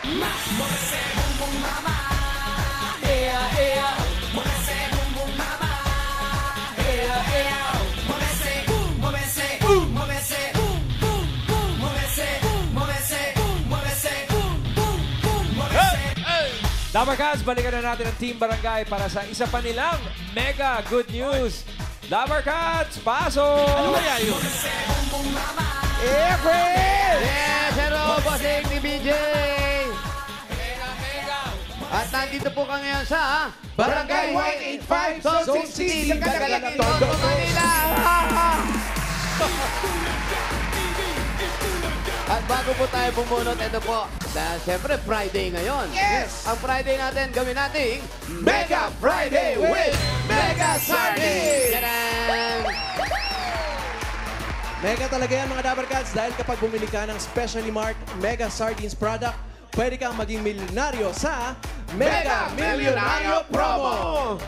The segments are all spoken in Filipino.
Muévese, bum bum mama. Ea, ea. Muévese, bum bum mama. Ea, ea. Muévese, muévese, muévese, muévese, muévese, muévese, muévese. Dabar Cats, balikan na natin ang Team Barangay para sa isa pa nilang mega good news. Dabar Cats, pasok! Ano kaya yun? April! Yes, hello, bossing ni BJ! At nandito po ka ngayon sa Barangay 185, Zone 60, Cagayan, Tondo, Manila! At bago po tayo bumunot, ito po, dahil siyempre Friday ngayon. Yes! Ang Friday natin, gawin natin Mega Friday with Mega Sardines! Tadaan! Mega talaga yan mga Dabar Cats dahil kapag bumili ka ng specially marked Mega Sardines product, pwede kang maging milyonaryo sa Mega Milyonaryo Promo!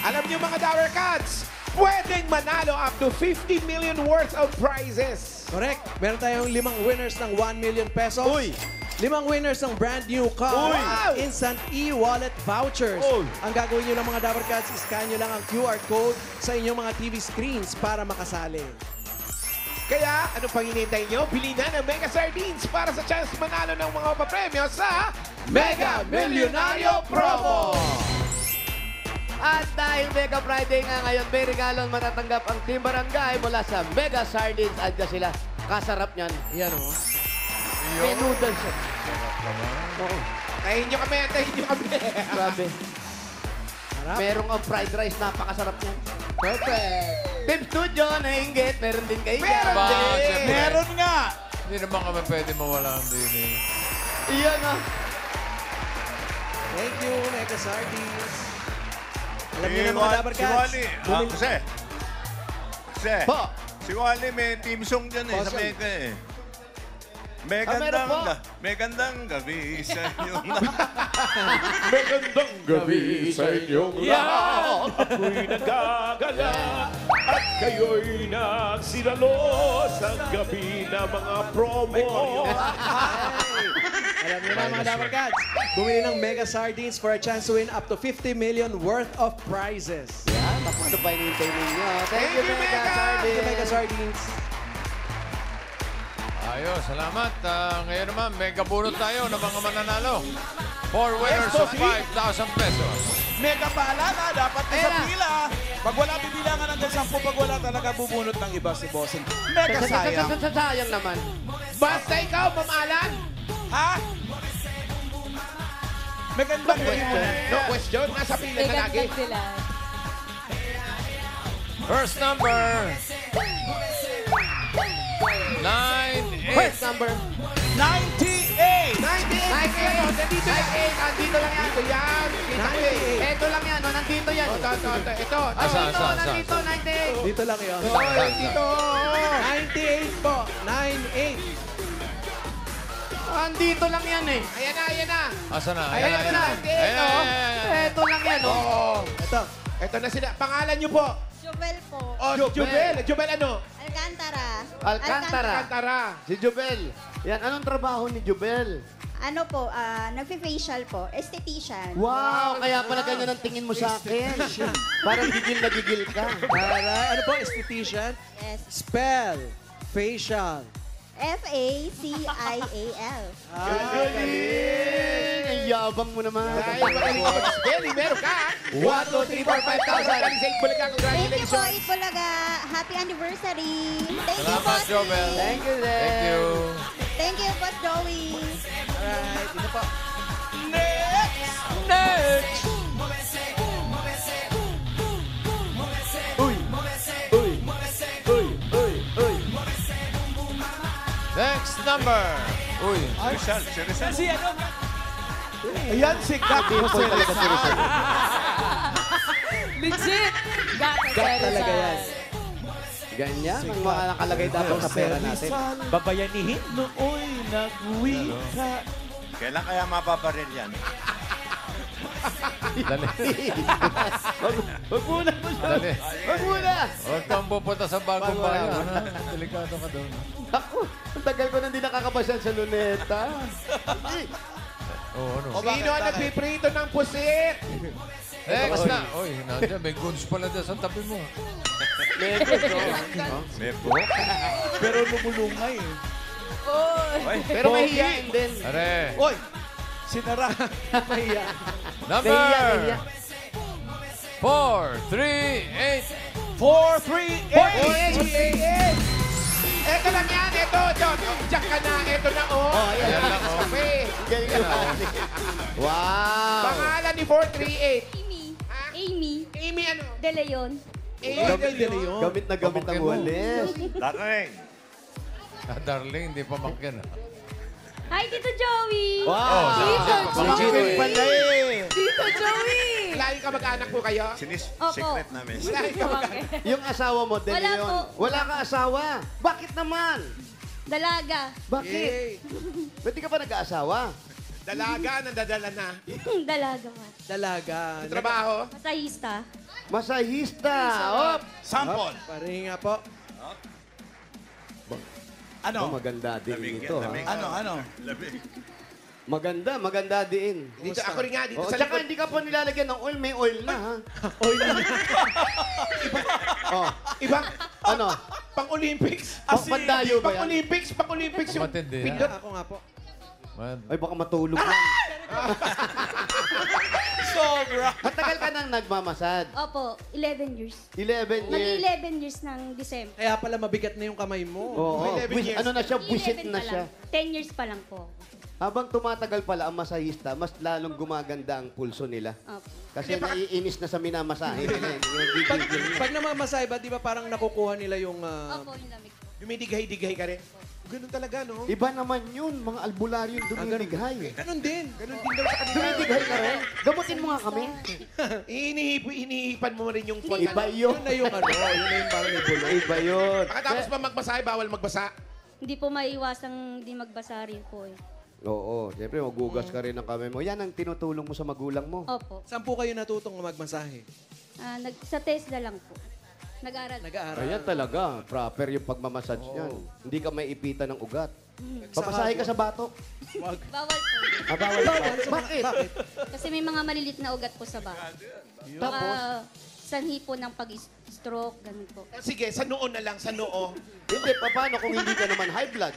Alam niyo mga Dabar Cats, pwedeng manalo up to 50 million worth of prizes. Correct. Meron tayong 5 winners ng 1 million pesos. Uy! 5 winners ng brand new car. Uy! Instant e-wallet vouchers. Uy! Ang gagawin nyo ng mga Dabar Cats, scan nyo lang ang QR code sa inyong mga TV screens para makasali. Kaya, ano pang hinihintay nyo? Bili na ng Mega Sardines para sa chance manalo ng mga papremyo sa Mega Milyonaryo Promo! At dahil Mega Friday nga ngayon, may regalong matatanggap ang Team Barangay mula sa Mega Sardines. Adya sila. Kasarap niyan. Yan o. May noodles. Oo. Tahin nyo kami, tahin nyo kami. Grabe. Harap. Merong ang fried rice. Napakasarap niyan. Perfect. Team Studio, nainggit. Meron din kayo dyan. Meron din. siyempre. Meron nga. Hindi naman kami pwede mawala ang din eh. Iyan o. Thank you, Mega Sardines. Alam niyo na mga Dabar Si Cats. Wally. Jose. Jose. Po. Si Wally may team song dyan eh, sa Bossing. Mega eh. May meron po. gandang gabi sa inyong Magandang gabi sa inyong lahat. Ako'y nagagala at kayo'y nagsilalo sa gabi na mga promo. Alam niyo na mga Dabar Cats. Bumili ng Mega Sardines for a chance to win up to 50 million worth of prizes. Yan. Ano pa hinihintay ninyo? Thank you, Mega Thank you, Sardines. Mega Sardines. Ayos, salamat. Ngayon naman, mega bunot tayo ng mga mananalo. 4 winners of 5,000 pesos. Mega paalala, dapat na sa Ayan na. pila. Pag wala bibilangan hanggang 10, pag wala talaga bubunot ng iba si Bossing. Mega sayang. Sayang naman. Basta ikaw, mamalan. Ha? Magandang No question. Nasa pila na lagi. sila. First number. 9, 8. First number. 98! 98. Nandito lang. Nandito lang yan. Ito yan. Kita ko eh. Ito lang yan. Nandito yan. Ito. Asa? Nandito, 98. Dito lang yun. Dito. 98 po. 98. Nandito lang yan eh. Ayan na. Asa na? Ayan na. Ito lang yan. Oh. Ito. Ito na sila. Pangalan niyo po. Jubel po. Oh, Jubel. Jubel ano? Alcantara. Alcantara. Si Jubel. Yan, anong trabaho ni Jubel? Ano po, nagfi-facial po. Esthetician. Wow, kaya pala ganyan ang tingin mo sa akin. Parang gigil na gigil ka. Para, ano po, esthetician? Yes. Spell. Facial. F-A-C-I-A-L. Galing! Ang yabang mo naman. Dahil magaling ka mag-spelling, meron ka. 1, 2, 3, 4, 5,000. Galing sa Itbulaga. Thank you po, Congratulations. Itbulaga. Happy anniversary. Thank you, Salamat, Bossy. Jobel. Thank you, Zen. Thank you. Thank you, Boss Joey. Alright, dito po. Next number. Uy. Rizal. Si Rizal. Ayan, si Kat. Legit. Gat talaga yan. Ganyan ang mga nakalagay dapat sa pera natin. Babayanihin nooy nagwika. Kailan kaya mapaparil yan? Dali. Wag muna mo siya. Dali. Wag muna. Huwag kang pupunta sa bagong Bago bayan. yan. Ha? Delikado ka doon. Ako, ang tagal ko na hindi nakakapasyal sa luneta. Oo, ano? Sino ang nagpiprito ng pusit? Next na. Oy, nandiyan. May goods pala dyan sa tabi mo. Bebo. Pero lumulungay eh. Pero may hiyain din. Are. Oy! Sinara. Mahiya. Number Nahiya. 4, 3, 4-3-8! Ito lang yan, ito. Diyan ka na, ito na, oh. ayan. Ayan lang, oh. Sabi. Galing ka. Wow. Pangalan ni 438. Amy. Ha? Amy. Amy ano? De Leon. Amy De Leon. Gamit na gamit ang walis. Dating. Ah, darling, hindi pa makyan. Hi, Tito Joey. Wow. Tito Legit Joey. pala eh. Tito Joey. Layo ka mag-anak po kayo? Opo. Secret namin. Layo ka mag-anak. Yung asawa mo, De Wala Leon. po. Wala ka asawa. Bakit naman? Dalaga. Bakit? Ba't di ka pa nag-aasawa? Dalaga, nandadala na. Dalaga man. Dalaga. Trabaho? Masahista. Masahista. Op. Sample. Paringa po. Ano? Maganda din Lamig yan, ito. lamig. Ano? Lamig. Maganda din. Dito, ako rin nga, dito Oh, sa tsaka likod. hindi ka pa nilalagyan ng oil, may oil na ha. Oh, Iba? ano? Pang-Olympics. Pandayo ba yan? Pang-Olympics yung Matindi, ha? pindot. Ako nga po. Ay, baka matulog lang. Sobra. Matagal ka nang nagmamasad. Opo, 11 years. 11 years. Mag-11 years ng December. Kaya pala mabigat na yung kamay mo. Oo. 11 years. Ano na siya? Buisit 11 na pa siya. lang. 10 years pa lang po. Habang tumatagal pala ang masahista, mas lalong gumaganda ang pulso nila. Opo. Kasi naiinis na sa minamasahe nila. Pag namamasay ba, di ba parang nakukuha nila yung... Opo, yung lamig. Dumidighay-dighay ka rin. Ganun talaga, no? Iba naman yun, mga albularyo dumidighay. Ganun din. Ganun din daw sa kanila. Dumidighay ka rin? Gamutin mo nga kami. Inihipan mo rin yung phone. Iba yun. Yun na yung ano, yun na yung parang may bulong. Iba yun. Pagkatapos pa magbasahe, bawal magbasa. Hindi po maiiwasang hindi magbasa rin po eh. Oo, siyempre magugas ka rin ng kamay mo. Yan ang tinutulong mo sa magulang mo. Opo. Saan po kayo natutong magmasahe? Sa TESDA lang po. Nag-aral. Nag-aaral. Ayan talaga, proper yung pagmamassage niyan. Hindi ka may ipitan ng ugat. Papasahe ka sa bato. Bawal po. Bawal ka. Bakit? Kasi may mga malilit na ugat po sa bahay. Tapos? Sanhi po ng pag-stroke, ganun po. Sige, sa noo na lang, sa noo. Hindi, paano kung hindi ka naman high blood?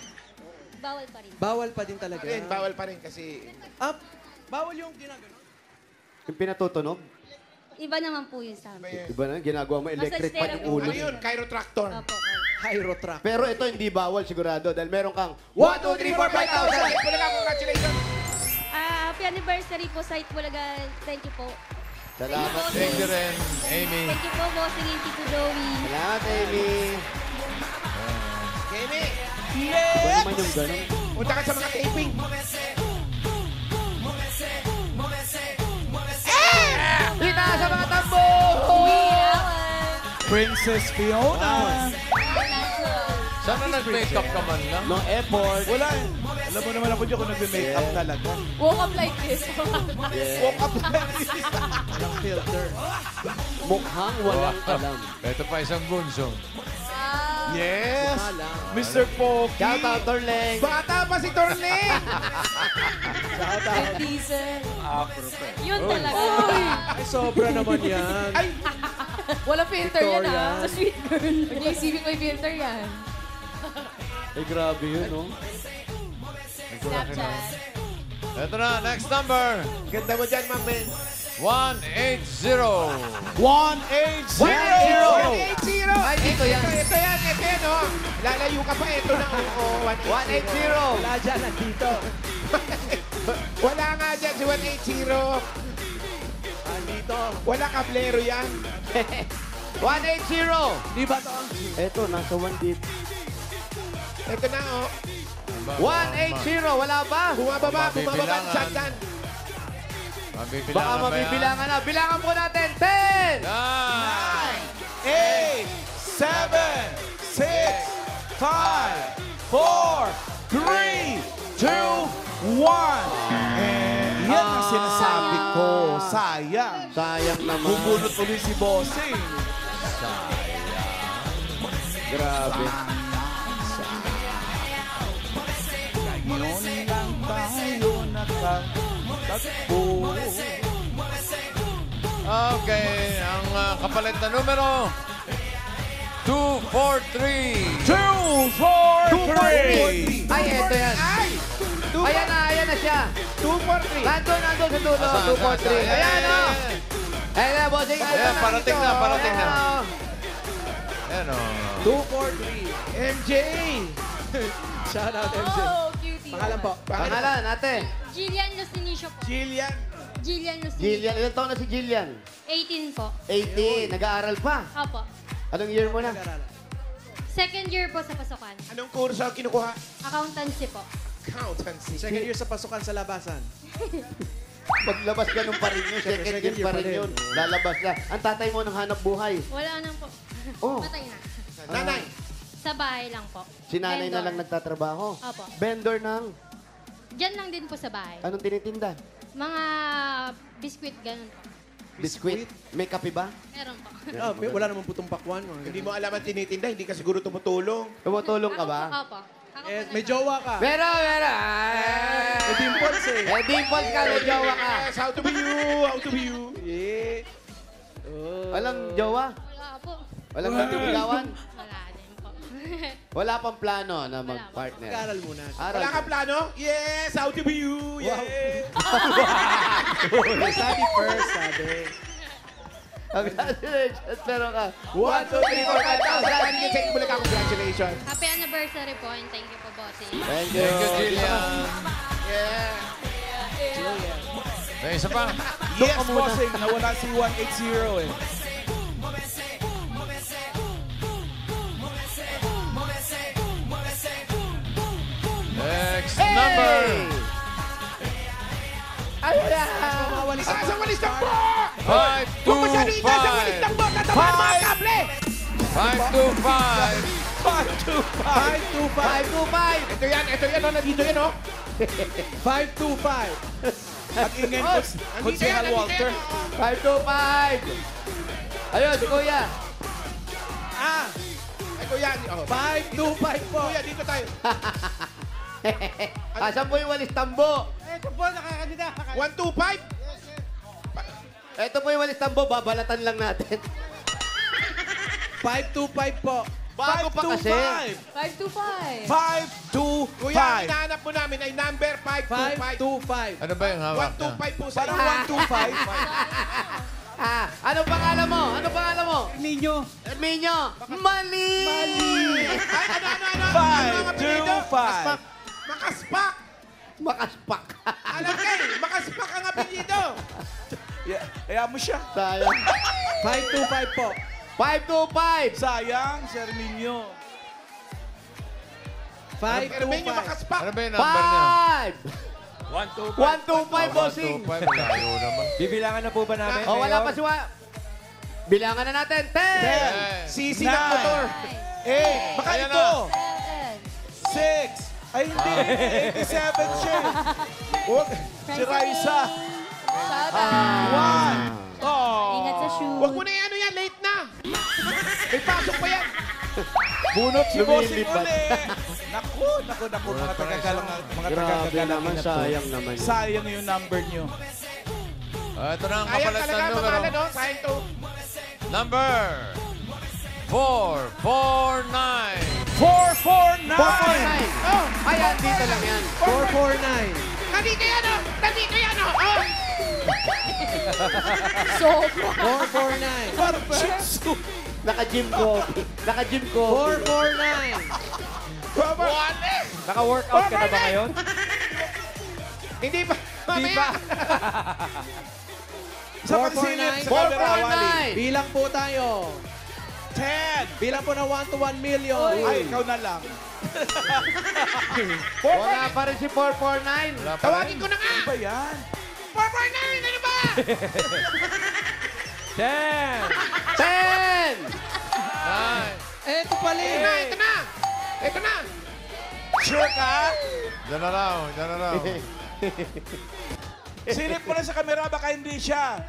Bawal pa rin. Bawal pa din talaga. Ayun, bawal pa rin kasi... Bawal yung ginagano. Yung pinatutunog? Iba naman po yun sa amin. Iba na, ginagawa mo electric Massage pa yung therapy. ulo. Ano yun? Chirotractor. Opo. Hyrotrack. Pero ito hindi bawal sigurado dahil meron kang 1, 2, 3, 4, 5,000! Bulaga, congratulations! Happy anniversary po sa Itbulaga. Thank you po. Salamat. Thank you rin, Amy. Thank you po, bossing and Tito Joey. Salamat, Amy. Jamie, Iba naman yung ganun. punta ka sa mga taping. Itaas sa mga tambo! Princess Fiona. Sana nag-makeup ka man lang? No effort. Wala eh. Alam mo naman ako dyan kung nagme-makeup talaga. Woke up like this. Woke up like this. Walang filter. Mukhang walang alam. Ito pa isang bunso. Yes. Mr. Poki. Shout out, Torleng. Bata pa si Torleng! Diesel. Yun talaga. Ay, sobra naman yan. Ay, Wala filter yan Victoria. ah. Sa sweet girl. Huwag niyo isipin may filter yan. Ay, grabe yun, no? Snapchat. Ito na, next number. ganda mo dyan, Ma'am Ben. 180. 180. 180! Ay, dito yan. Ito yan, oh. Lalayo ka pa, ito na, oo. 180. Wala dyan, nandito. Wala nga dyan si 180. Nandito. Wala kablero yan. 180. Di ba to? Eto, nasa 1 deep. Ito na, oh. 180. Wala ba? Bumababa, Mabibilangan. shotgun. Mabibilangan Baka ba yan? mabibilangan na. Bilangan po natin. 10. 8, 7, 6, 5, 4, 3, 2, 1. And yan ang sinasabi ko Sayang. Sayang naman. Bubunot ulit si Bossing. Grabe. Ngayon lang tayo nakatagpo. Okay, ang kapalit na numero 243. 2, 4, 3. Ay, eto yan. Ayan na siya. 243. Nandun sa dulo. 243. Ayan o. Ayan na, bossing. Ayan, parating na. Ayan o. Ayan o. 243. MJ. Shout out, MJ. Oh, cutie. Pangalan po. Pangalan, ate. Jillian Lucinicio po. Jillian. Jillian Lucinicio. Jillian. Ilan taon na si Jillian? 18 po. 18. Nag-aaral pa. Opo. Anong year mo na? Second year po sa pasukan. Anong kurso ang kinukuha? Accountancy po. Accountancy. Second year sa pasukan sa labasan. Paglabas ganun pa rin yun. Second year pa rin yun. Lalabas na. Ang tatay mo nang hanap buhay. Wala nang po. Oh. Patay na. Nanay. Sa bahay lang po. Si nanay na Vendor. lang nagtatrabaho. Opo. Vendor ng Diyan lang din po sa bahay. anong tinitinda? Mga biskuit, ganun po. Biskuit? May kape ba? Meron po. Wala namang putong pakwan. Hindi mo alam ang tinitinda, hindi ka siguro tumutulong. Tumutulong ka ba? Opo. Ako po May jowa ka. Meron! May dimples eh. Eh, dimples ka, may jowa ka. Yes, how to be you, how to be you. Yeah. Walang jowa? Wala po. Walang nagtitigawan? Wala din po. Wala pang plano na Wala. mag-partner. Mag-aral muna. Aral. Wala kang plano? Yes, how to be you. Yeah. Study first, sabi. Congratulations, meron ka. 1, 2, 3, 4, 5,000. Mula ka, congratulations. Happy anniversary po and thank you po, bossing. Thank you. Thank you, Jillian. May isa pa. Yes, Bossing. Nawala si 180 eh. Next number. Ayun na! Sa walis ng po! 525. Kung masyado itaas ang walis ng po, tatamaan mga kable! 525. 525! Ito yan, oh, nandito yan, oh. 525. At ingay ko, Konsehal Walter. 525! Ayun, si Kuya. Ay, kuya, oh. 525 po. Kuya, dito tayo. Asan po yung walis tambo? 1, 2, 5. Ito po yung walis tambo, babalatan lang natin. 525 po. Bago pa kasi. 525. 525. Kuya, ang hinahanap mo namin ay number 525. 525. Ano ba yung hawak niya? 125 po sa Parang 125. Anong pangalan mo? Anong pangalan mo? Ninyo. Minyo. Mali! Ay, ano? 525. Makaspak. Makaspak. Alam kayo, makaspak ang apelyido. Kaya mo siya. Sayang. 525 po. 525! Sayang, Sir Minyo. Pero may nyo 525. makaspak. Ano ba yung number niya? 125, bossing. 125. Layo naman. Bibilangan na po ba namin? Oh, wala pa si Bilangan na natin. 10! Sisi ng motor. Baka Ayan ito. 6. 7. Ay, hindi. 87 siya. Huwag. Si Raisa. Shout out. 1. Oh. Ingat sa shoe. Huwag mo na yan, late na. May pasok pa yan. Bunot si Bossing Lumilipad. uli. Naku. Mga tagagalang. Mga Grabe tagagalang naman, na to. sayang naman. yun. Sayang yung number nyo. Ito na ang Sayang kapalit talaga, ng numero. pangalan, no? Sayang to. Number 449. 449. 449! Oh, Ayan, dito lang yan. 449. nandito yan, oh. Nandito yan, oh. Oh. Sobra. 449. Parang Shih Tzu. Naka-gym coffee. Naka-gym coffee. 449. Naka-workout ka na ba ngayon? Hindi pa. Di ba? Sa pagsilip sa camera, Wally. 449! Bilang po tayo. 10. Bilang po na 1 to 1 million. Ay, ikaw na lang. Wala pa rin si 449. Wala pa Tawagin rin. ko na nga. Ano ba yan? 449, ano ba? 10! 10! Eto pala Ito na, eh. ito na. Ito na. Sure ka? Diyan na raw. Silip mo na sa kamera, baka hindi siya.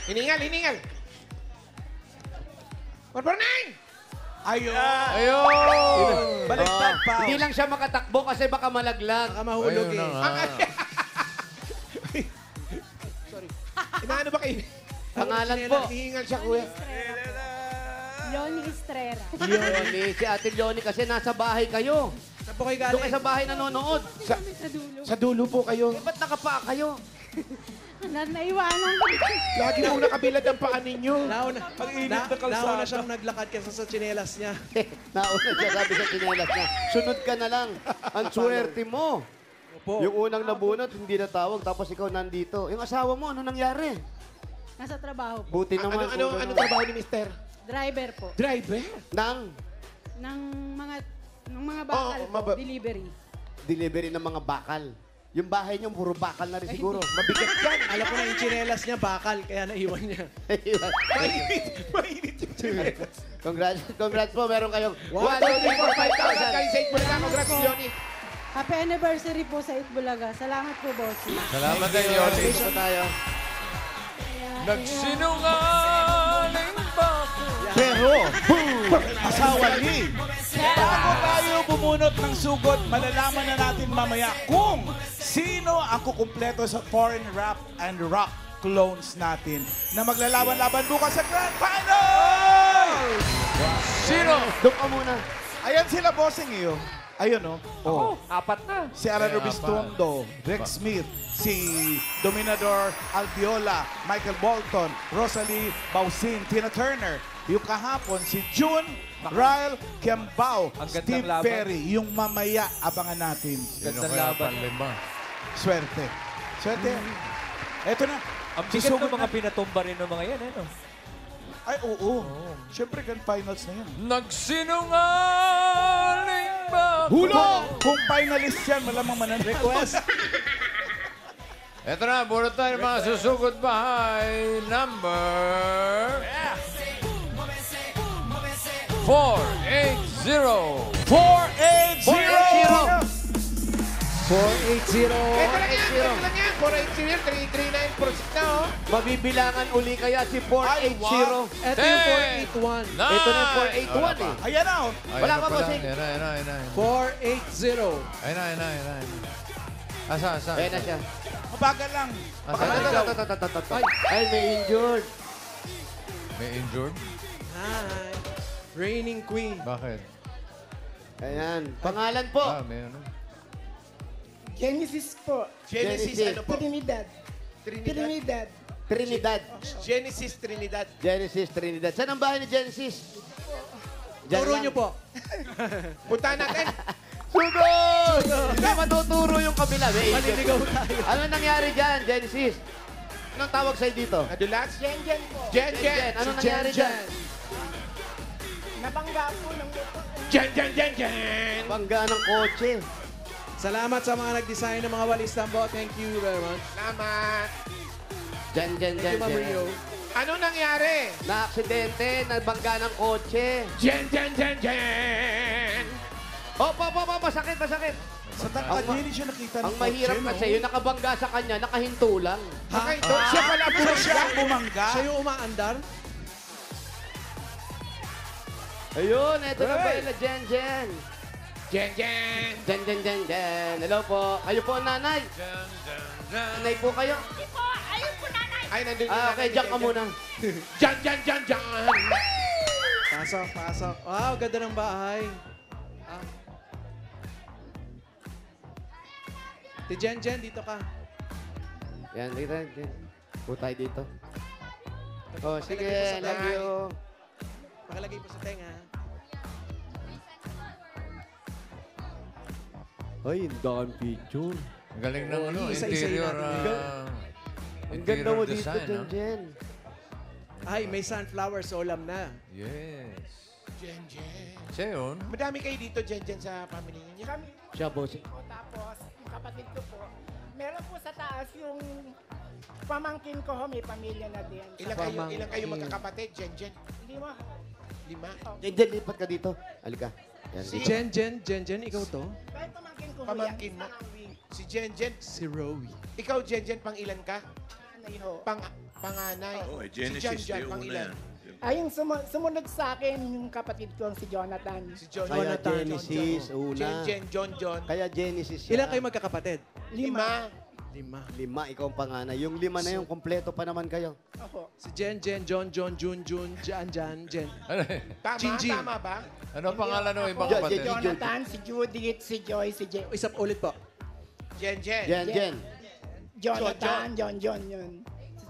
Hiningal, hiningal. 149! Ayun. Ayun! Baliktad pa. Hindi lang siya makatakbo kasi baka malaglag. Baka mahulog Ayun na eh. nga. Inaano ba kayo? Pangalan po. Hihingal siya, kuya. Leonie Estrera. Leonie, si Ate Leonie kasi nasa bahay kayo. Saan po kayo Doon galing? kayo sa bahay nanonood. Sa dulo po kayo. Ba't nakapaa kayo? Naiwanan ko. Lagi po nakabilad ang paa ninyo. Nauna, Pag-init na kalsada. nauna siyang naglakad kasi sa tsinelas niya. Nauna siya sabi sa tsinelas niya. Sunod ka na lang. Ang swerte mo. Opo. Yung unang nabunot, hindi natawag. Tapos ikaw nandito. Yung asawa mo, ano nangyari? Nasa trabaho po. Buti naman. Ano trabaho ni Mister? Driver po. Driver? Nang Ng mga bakal po. Delivery. delivery ng mga bakal. Yung bahay niyo, puro bakal na rin siguro. Mabigat yan. Alam ko na yung tsinelas niya, bakal, kaya naiwan niya. Mainit yung tsinelas. Congrats po, meron kayong 1, 2, 3, 4, 5,000. 1,000. Kayo sa Itbulaga. Congrats, Leonie. Happy anniversary po sa Itbulaga. Salamat po, bossy. Salamat din, Yoni. Dito po tayo. Nagsinungaling ba ako? Pero, asawa ni. Bago tayo bumunot ng sugot, malalaman na natin mamaya kung sino ang kukumpleto sa foreign rap and rock clones natin na maglalaban-laban bukas sa Grand Final! Sino? Doon ka muna. Ayan sila, bossing iyo. Ayun, oh. Oh, apat na. Si Arano Kaya Bistondo, Rex Smith, si Dominador Albiola, Michael Bolton, Rosalie Bausin, Tina Turner. Yung kahapon, si June, Ryle Kiambao, Ang gandang Steve laban. Perry. Yung mamaya, abangan natin. Sino Gandang kaya laban. panlima? Swerte. Swerte. Eto na. Ang bigat Susugot ng mga na. pinatumba rin ng mga yan, eh, no? Ay, oo. Siyempre, Grand Finals na yan. Nagsinungaling ba ako? Hulog! Kung finalist yan, malamang mananalo. Request. Ito na, bunot tayo ng mga susugod bahay. Number 480. 480! 480. Ito lang yan. 480. 339 for na, oh. Mabibilangan uli kaya si 480. Ito yung 481. Ito na yung 481 eh. Ayan na, oh. Wala ka, bossing. Ayan na. 480. Ayan na. Asa. Ayan na siya. Mabagal lang. Ay, may injured. May injured? Hi. Reigning Queen. Bakit? Ayan. Pangalan po. May ano? Genesis po. Genesis, Genesis. ano po? Trinidad. Trinidad. Trinidad. Genesis Trinidad. Genesis, Trinidad. Saan ang bahay ni Genesis? Diyan Turo lang. niyo po. Punta natin. Sugod! Hindi matuturo yung kabila. May injured. Maliligaw tayo. Ano nangyari dyan, Genesis? Anong tawag sa'yo dito? Nadulas? Jen po. Jen. Ano nangyari dyan? Nabangga po ng motor. Jen. Bangga ng kotse. Salamat sa mga nag-design ng mga walis tambo. Thank you very much. Salamat. Dyan. Thank you, Ma'am Rio. Ano nangyari? Na-aksidente, nabangga ng kotse. Jen. Opo, masakit. Sa tangkad niya, hindi siya nakita ng Ang mahirap kotse, no? kasi, yung nakabangga sa kanya, nakahinto lang. Okay, siya pala po. Siya ang bumangga. Siya yung umaandar. Ayun, eto na ba yung Jen. Jen. Jen. Hello po. Kayo po, nanay. Nanay po kayo. Ay, nandun yung Okay, nanay ni diyan ka Jen. muna. Jan. Pasok. Wow, ganda ng bahay. Ah. Si Jen, dito ka. Yan, dito. Po tayo dito. Oh, sige, Pakalagay po sa love you. Pakalagay po sa tenga. Ay, ang dami picture. Ang galing ng ano, isa-isahin interior, natin. Ang ganda mo interior dito, design, no? Jen. Ay, may sunflowers, ulam na. Yes. Jen. Siya yun. Madami kayo dito, Jen, sa family niyo. Siya, bossing. Tapos, yung kapatid ko po, meron po sa taas yung pamangkin ko, may pamilya na din. Ilang kayo magkakapatid, Jen? Hindi mo, 5. Jen, lipat ka dito. Halika. Yan, Si dito. Jen, ikaw to? kahit pamangkin ko, Pamangkin mo? yan, isang ang wing. Si Jenjen. Si Rowie. Ikaw, Jenjen, pang ilan ka? Ano ho? Panganay. Oh, Si Genesis, Jan, yung pang una ilan? yan. Ay, yung sumunod sa akin, yung kapatid ko, si Jonathan. Si John. Kaya Jonathan, Genesis, una. Jenjen, John. Kaya Genesis Ilan siya. kayo magkakapatid? 5. 5. 5, ikaw ang panganay. Yung 5 na yung kompleto pa naman kayo. Opo. Si Jen, John, Jun, Jan, Jen. Ano eh? Jinjin. Tama ba? Ano pangalan ng ibang Ako, kapatid? Jonathan, si Judith, si Joy, si Isa ulit po. Jenjen. Jen. Jonathan, John, yun.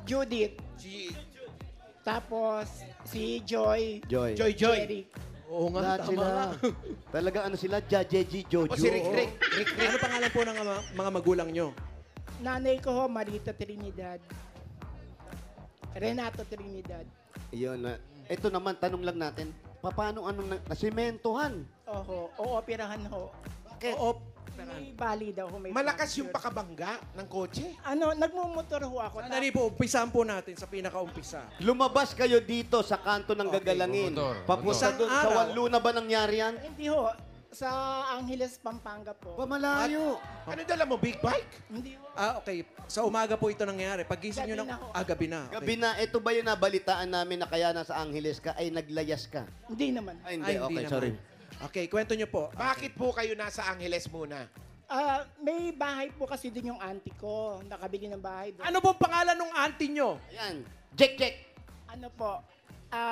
Judith. Si Tapos, si Joy. Joy. Joy. Jerry. Oo nga, Lahat tama sila. nga. Talaga ano sila, Jajeji, Jojo. O si Rick. Ano pangalan po ng mga magulang nyo? Nanay ko ho, Marita Trinidad. Renato Trinidad. Yun. Ito naman, tanong lang natin. Paano nasimentohan? Oho, ooperahan ho. Bakit? May bali daw ho. May Malakas fracture. yung pakabangga ng kotse. Ano, nagmumotor ho ako. Sandali po, umpisahan po natin sa pinaka-umpisa. Lumabas kayo dito sa kanto ng gagalangin. motor. Papunta Motor. doon sa Araw. Wanlu na ba nangyari yan? Hindi ho. Sa Angeles, Pampanga po. Malayo. Ano dala mo? Big bike? Hindi ho. Okay. Sa umaga po ito nangyari. Pagising nyo Gabi ng... na ho. gabi na. Okay. Gabi na, ito ba yung nabalitaan namin na kaya nasa Angeles ka ay naglayas ka? Hindi naman. Ay, Ay, hindi. Okay, naman. sorry. Okay, kwento nyo po. Bakit po kayo nasa Angeles muna? May bahay po kasi din yung auntie ko. Nakabili ng bahay doon. Ano pong pangalan ng auntie nyo? Ayan. Jack. Ano po?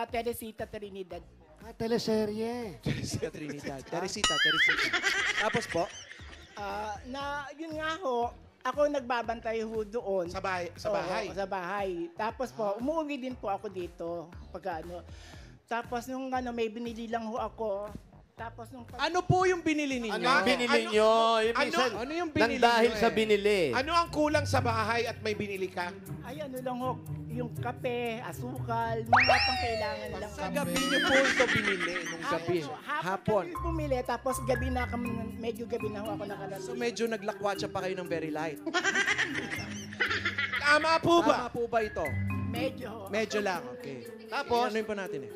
Teresita Trinidad. Teleserye. Teresita Trinidad. Teresita. Tapos po, Yun nga ho, ako nagbabantay ho doon. Sa bahay? Oo, sa bahay. Tapos po, umuwi din po ako dito. Pagka ano. Tapos nung may binili lang ho ako. Tapos nung ano po yung binili ninyo? Ano yung binili nyo? Yung minsan, ano yung binili nang dahil nyo sa eh? binili. Ano ang kulang sa bahay at may binili ka? Ay, ano lang ho, yung kape, asukal, mga pang kailangan lang. Sa gabi nyo po ito binili nung gabi. Hapon. Kami bumili, tapos gabi na kami, medyo gabi na ho ako nakalala. So medyo naglakwatsa pa kayo ng very light. Tama po Tama ba? po ba ito? Medyo. Medyo lang, okay. Tapos, Ano yun po natin eh?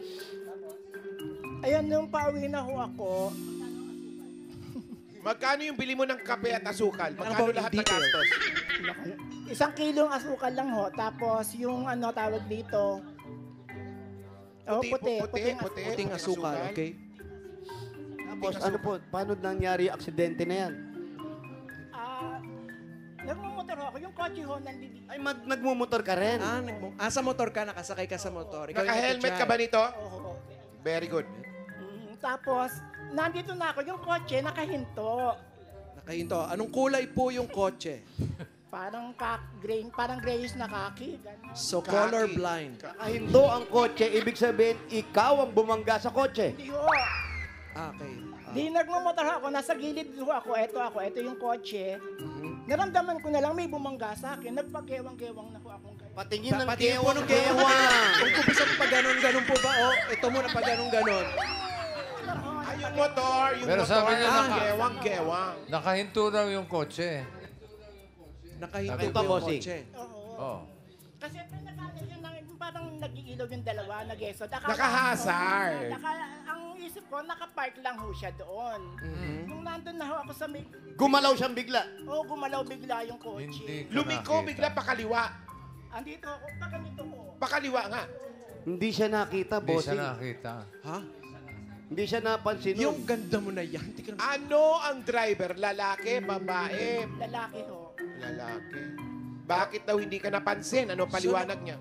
Ayun, nung pauwi na ho ako, Magkano yung bili mo ng kape at asukal? Ano Magkano ba lahat in ng detail? gastos? 1 kilong asukal lang ho, tapos yung tawag dito, Puting asukal, okay? tapos ano po, paano nangyari yung aksidente na yan? Nagmumotor ho ako, yung kotse ho, nandito. Ay, nagmumotor ka rin. Sa motor ka, nakasakay ka sa motor. Ikaw yung Naka-helmet ka nagtutry. ba nito? Oo. Very good. Tapos, nandito na ako, yung kotse nakahinto. Nakahinto. Anong kulay po yung kotse? Parang parang grayish na kaki. Ganun. So, Kaki. colorblind. Nakahinto ang kotse, ibig sabihin, ikaw ang bumangga sa kotse. Hindi ho. Okay. Di nagmumotor ako, nasa gilid ho ako, ito yung kotse. Naramdaman ko na lang may bumangga sa akin, nagpagewang-gewang na ho akong ganyan. Patingin ng Patingin po nung gewang. Kung kumpisa po pa ganun po ba? O, ito muna pa ganun. Ay, yung motor, Pero sabi niya, gewang-gewang. Nakahinto daw yung kotse. Nakahinto Ito, po yung bossing. kotse. Oh. Kasi parang nag-iilaw yung dalawa, nag-esod. Nakahazard. Ang isip ko, nakapark lang ho siya doon. Nung nandun na ho ako sa may... Gumalaw siyang bigla. Oo, gumalaw bigla yung kotse. Hindi ka Lumiko nakita. bigla pakaliwa. Andito ako, ganito ho. Pakaliwa nga. Hindi siya nakita, Hindi siya bossing. nakita. Ha? Hindi siya napansin nun. Yung ganda mo na yan. Hindi ka naman- Ano ang driver? Lalaki, babae? Lalaki ho. Lalaki. Bakit daw hindi ka napansin? Ano paliwanag niya?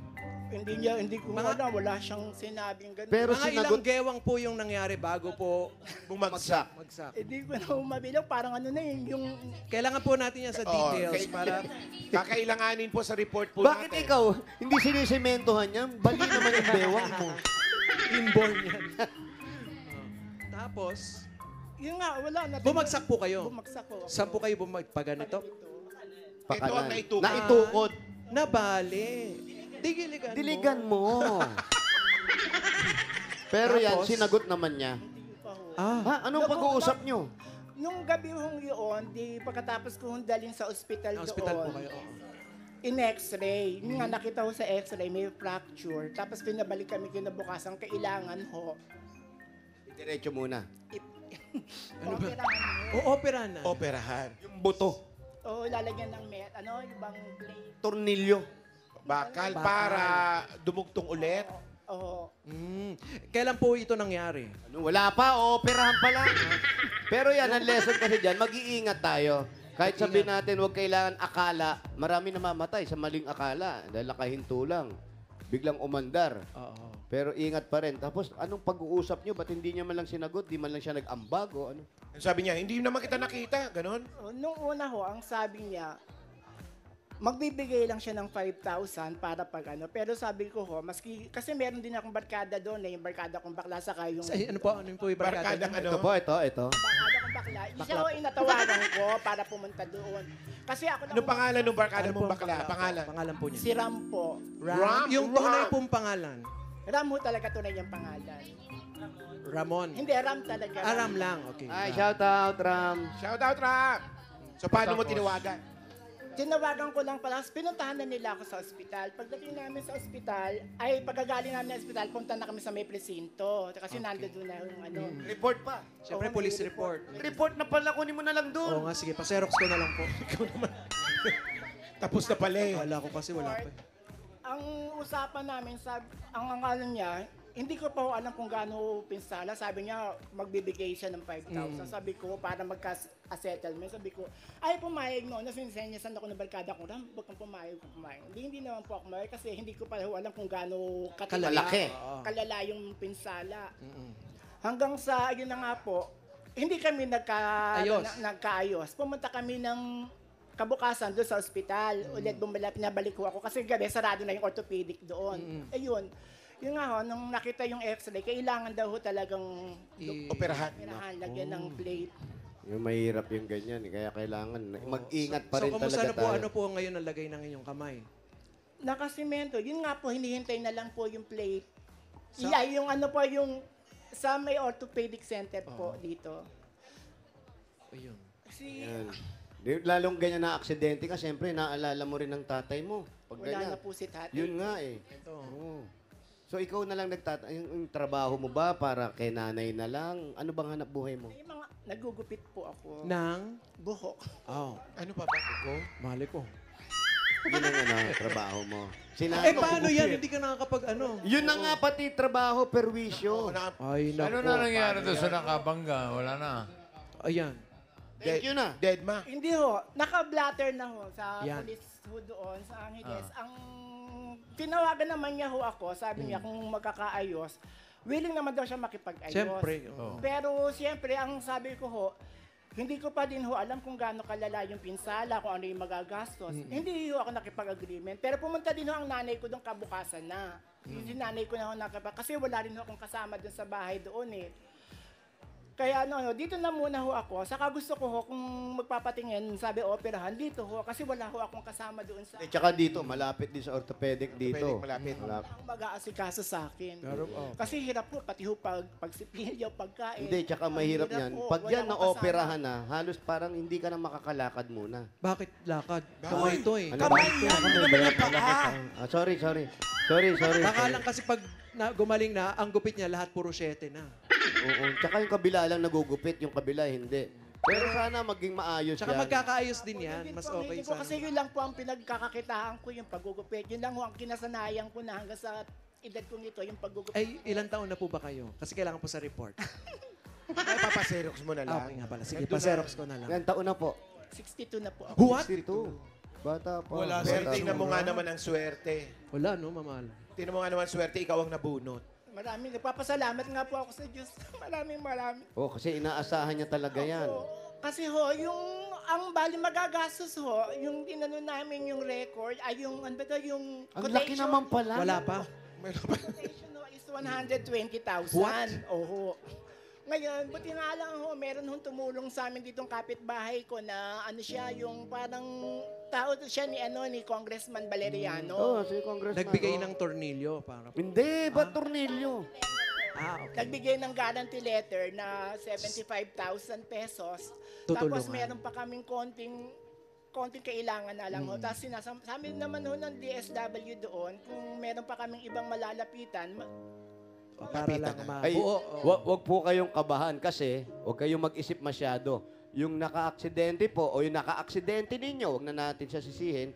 Hindi ko alam, wala siyang sinabing ganun. Pero Mga ilang sinagot, gewang po yung nangyari bago po Bumagsak. magsak. Hindi ko na mabilang, parang ano na yung... Kailangan po natin yan sa details para... Kakailanganin po sa report po bakit natin. ikaw, hindi sinisimentohan niya? Bali naman yung bewang mo. Inborn yan. Tapos, Yun nga, wala na. bumagsak po kayo. Bumagsak po. Saan po kayo bumagpaganito? Ito ang naitukod. Naitukod. Nabali. Diligan mo. Diligan mo. Pero yan, Tapos? sinagot naman niya. Ha? Anong pag-uusap nyo? Nung gabi hong yun, pagkatapos ko hong dalhin sa ospital doon. Hospital po kayo. Oo. In x-ray. Yung nga nakita ko sa x-ray, may fracture. Tapos pinabalik kami kinabukasan, kailangan ho. Diretso muna. Ano ba? Operahan ho. O, opera na. Operahan. Yung buto. O lalagyan ng ibang plate. Tornilyo. Bakal para dumugtong ulit. Oo. Kailan po ito nangyari? Ano, wala pa, operahan pa lang. Pero yan, ang lesson kasi dyan, mag-iingat tayo. Kahit sabihin natin, huwag kailangan akala, marami namamatay sa maling akala. Dahil nakahinto lang. Biglang umandar. Oo. Pero ingat pa rin. Tapos, anong pag-uusap nyo? Ba't hindi niya man lang sinagot? Di man lang siya nag-ambag o ano? Sabi niya, hindi naman kita nakita. Ganon. Nung una ho, ang sabi niya, magbibigay lang siya ng 5,000 para pag ano. Pero sabi ko ho, maski, kasi meron din akong barkada doon, yung barkada kong bakla, saka yung... Ano po yung barkada? Barkadang ano? Ito po, ito. Barkada kong bakla. Isa ho, inatawagan ko para pumunta doon. Kasi ako lang... Anong pangalan ng barkada mong bakla? Pangalan? Pangalan po niya. Si Ram po. Ram? Yung tunay pong pangalan. Ram ho talaga tunay niyang pangalan. Ramon. Hindi, Ram talaga. Ram lang. Okay. Ay, shout out, Ram. Shout out, Ram! So, paano mo tinawagan? Tinawagan ko lang pala, pinuntahan na nila ako sa ospital. Pagdating namin sa ospital, pagkagaling namin sa ospital, punta na kami sa may presinto. Kasi nandun na yung ano. Report pa. Siyempre, police report. Report na pala, kunin mo na lang doon. Oo nga, sige. Pa-xerox ko na lang po. Ikaw naman. Tapos na pala eh. Wala ko kasi, wala pa. Ang usapan namin, ang ano niya, hindi ko pa ho alam kung gaano pinsala. Sabi niya, magbibigay siya ng 5,000. Sabi ko, para magka-settlement. Sabi ko, ay pumayag noon. Nasinsenyasan ako ng barkada ko, Ram, huwag kang pumayag. Hindi naman po ako pumayag kasi hindi ko pa ho alam kung gaano Kalaki. kalala yung pinsala. Hanggang sa, yun na nga po, hindi kami nagkaayos. Pumunta kami ng kabukasan doon sa ospital. Ulit bumalik ko ako kasi gabi sarado na yung orthopedic doon. Ayun. Yung nga ho, nung nakita yung x-ray, kailangan daw ho talagang Operahan. lagyan ng plate. Yung mahirap yung ganyan, kaya kailangan mag-ingat pa rin So, kumusta talaga na po, tayo. ano po ngayon ang lagay ng inyong kamay? Nakasimento. Yun nga po, hinihintay na lang po yung plate. Yung ano po, yung sa may orthopedic center po dito. Ayun. Kasi Yan. Lalong ganyan na aksidente ka, siyempre naalala mo rin ng tatay mo. Pag wala ganyan. na po si tatay. Yun nga eh. Oo. So ikaw na lang yung trabaho mo ba para kay nanay na lang? Ano bang hanap buhay mo? May mga nagugupit po ako. Nang? Buhok. Oh. Ano pa ba ko? Mali ko. Yun ang trabaho mo. Paano yan? Hindi ka nakakapag ano? Yun na nga pati trabaho, perwisyo. Ay, naku. Ano na nangyari doon sa nakabangga? Wala na. Ayan. Thank you na. Dead ma. Hindi ho, naka-blatter na ho sa Yan. police ho doon sa Angeles. Ang tinawagan naman niya ho ako, sabi niya kung magkakaayos, willing naman daw siya makipag-ayos. Siyempre. Pero siyempre, ang sabi ko ho, hindi ko pa din ho alam kung gaano kalala yung pinsala, kung ano yung magagastos. Hindi ho ako nakipag-agreement. Pero pumunta din ho ang nanay ko doon kabukasan na. Yung nanay ko na ho kasi wala rin ho akong kasama doon sa bahay doon eh. Kaya dito na muna ho ako. Saka gusto ko ho, kung magpapatingin, sabi operahan, dito ho. Kasi wala ho akong kasama doon sa... Tsaka dito, malapit din sa orthopedic dito. Malapit. Ang mag-aasikaso sa akin. Kasi hirap po, pati ho pagsipilyo, pagkain. Hindi, tsaka mahirap Hirap yan. po, Pag wala yan akong na-operahan na, halos parang hindi ka na makakalakad muna. Bakit lakad? Kamay ito eh. Ano ba? Sorry. Baka lang kasi pag gumaling na, ang gupit niya lahat puro 7 na. Oo. Tsaka yung kabila lang nagugupit, yung kabila hindi. Pero sana maging maayos Tsaka yan. magkakaayos din yan. Mas Hindi okay po, sana. kasi yun lang po ang pinagkakakitaan ko, yung paggugupit. Yun lang ho ang kinasanayan ko na hanggang sa edad kong ito, yung paggugupit. Ay, ilang taon na po ba kayo? Kasi kailangan po sa report. Ay, papaserox mo na lang. Okay nga pala. Sige, pa-xerox ko na lang. Ilan taon na po? 62 na po ako. What? 62. Bata pa. Wala Pero sa tingnan mo nga naman ang swerte. Wala, no, mamahal. Tingnan mo nga naman ang swerte, ikaw ang nabunot. Maraming nagpapasalamat nga po ako sa Diyos. Maraming. Oh, kasi inaasahan niya talaga yan. Kasi ho, ang bali magagastos ho, yung inano namin yung record, ay yung, ano ba ito, yung Ang laki naman pala. Wala pa. quotation ho is 120,000. What? Oho. Ngayon, buti nga lang ho, meron hong tumulong sa amin ditong kapitbahay ko na ano siya, yung parang tao siya ni Congressman Valeriano. Oh, si Congressman. Nagbigay ng tornilyo para. Hindi, ba't tornilyo? Okay. Nagbigay ng guarantee letter na 75,000 pesos. Tutulungan. Tapos meron pa kaming konting kailangan na lang ho. Tapos sabi naman ho ng DSW doon, kung meron pa kaming ibang malalapitan, Para lang Ay, mabuo. wag po kayong kabahan kasi wag kayong mag-isip masyado. yung naka-aksidente po o yung naka-aksidente ninyo, wag na natin siya sisihin,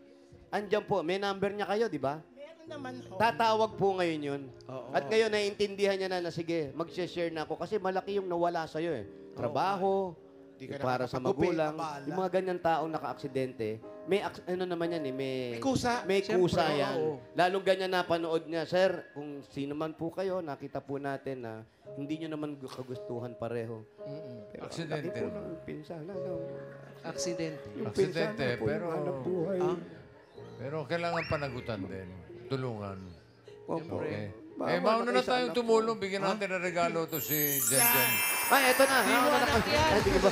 andyan po, may number niya kayo, di ba? Meron naman ho. Tatawag po ngayon yun. Oo. At ngayon, naiintindihan niya na sige, mag-share na ako kasi malaki yung nawala sa'yo eh. Trabaho, Di ka para sa nakakapagupit, magulang. abala. Yung mga ganyan taong naka-aksidente, may ano naman yan eh, may kusa. May Siyempre, kusa yan. oo. Lalong ganyan napanood niya, sir, kung sino man po kayo, nakita po natin na hindi nyo naman kagustuhan pareho. Pero ang Aksidente. laki po ng pinsala. No? Accident. Yung Aksidente, pinsala po, pero- yung hanap buhay. Pero kailangan panagutan din. Tulungan. Opo. Okay. Baka Mauna na malaki sa tayong anak tumulong. Bigyan natin ng regalo to si Jen Jen. Ay, eto na. Ay, sige ba?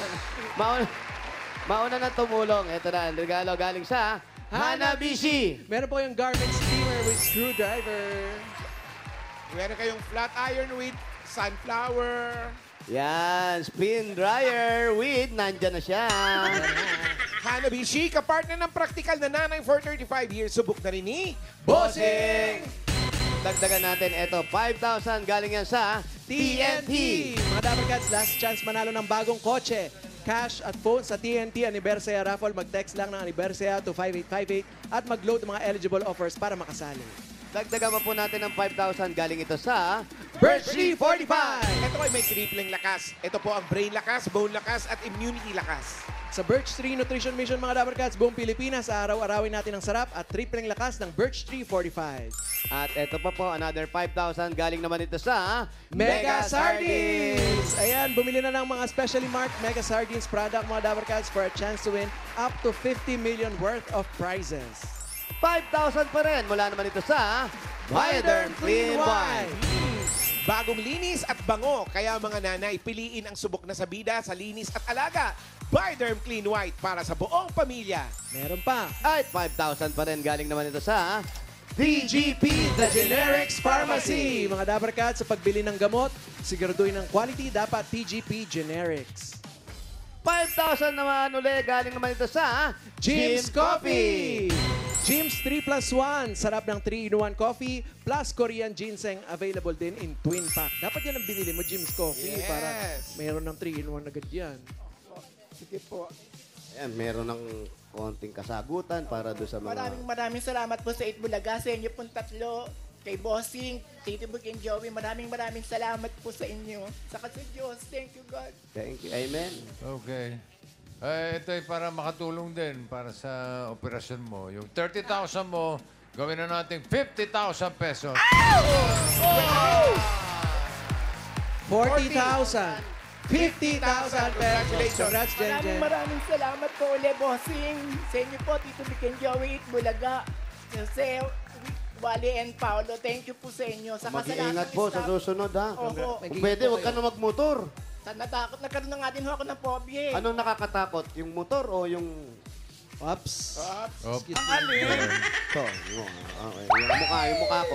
Mauna na tumulong. Eto na, ang regalo galing sa Hanabishi. Meron po yung garment steamer with screwdriver. Meron kayong flat iron with sunflower. Yan, spin dryer with, nandyan na siya. Hanabishi, kapartner ng practical na nanay for 35 years. Subok na rin ni Bossing! Dagdagan natin, eto, 5,000 galing yan sa TNT! Mga Dapper Cats, last chance manalo ng bagong kotse. Cash at phone sa TNT Anniversary Raffle. Mag-text lang ng Anniversary to 5858 at mag-load ng mga eligible offers para makasali. Dagdagan pa po natin ng 5,000 galing ito sa Birch Tree 45! Ito ay may tripleng lakas. Ito po ang brain lakas, bone lakas, at immunity lakas. Sa Birch Tree Nutrition Mission, mga Dapper Cats, buong Pilipinas, araw-arawin natin ang sarap at tripleng lakas ng Birch Tree 45. At eto pa po, another 5,000 galing naman ito sa Mega Sardines! Ayan, bumili na ng mga specially marked Mega Sardines product, mga Dapper Cats, for a chance to win up to 50 million worth of prizes. 5,000 pa rin mula naman ito sa Bioderm Clean Wine. Bagong linis at bango. Kaya mga nanay, piliin ang subok na sabida sa linis at alaga. Bioderm Clean White para sa buong pamilya. Meron pa. At 5,000 pa rin galing naman ito sa TGP, The Generics Pharmacy. Mga Dapper Cats, sa pagbili ng gamot, siguraduhin ng quality, dapat TGP Generics. 5,000 naman ulit galing naman ito sa Jim's Coffee! Jim's 3+1. Sarap ng 3-in-1 coffee plus Korean ginseng. Available din in twin pack. Dapat yan ang binili mo, Jim's Coffee. Yes. Para mayroon ng 3-in-1 agad yan. Sige po. Ayan, meron ng konting kasagutan para doon sa mga... Maraming salamat po sa Itbulaga, sa inyo pong tatlo. Kay Bossing, Tito Book and Joey, maraming salamat po sa inyo. Saka sa Diyos, thank you God. Thank you. Amen. Okay. Ito ay para makatulong din para sa operasyon mo. Yung 30,000 mo, gawin na natin 50,000 pesos. 40,000. 50,000 pesos. Congrats, Jen Jen. Maraming salamat po ulit, Bossing. Sa inyo po, Tito Book and Joey, Itbulaga. Jose, Wally and Paolo, thank you po sa inyo. Saka sa lahat Mag-iingat ng po sa staff. susunod, ha? Opo. Kung pwede, huwag ka na magmotor. Natakot na karoon na nga din ho ako ng phobia eh. Anong nakakatakot? Yung motor o yung... Oops. Op. Ang alin? Ito. Okay. Yung mukha ko.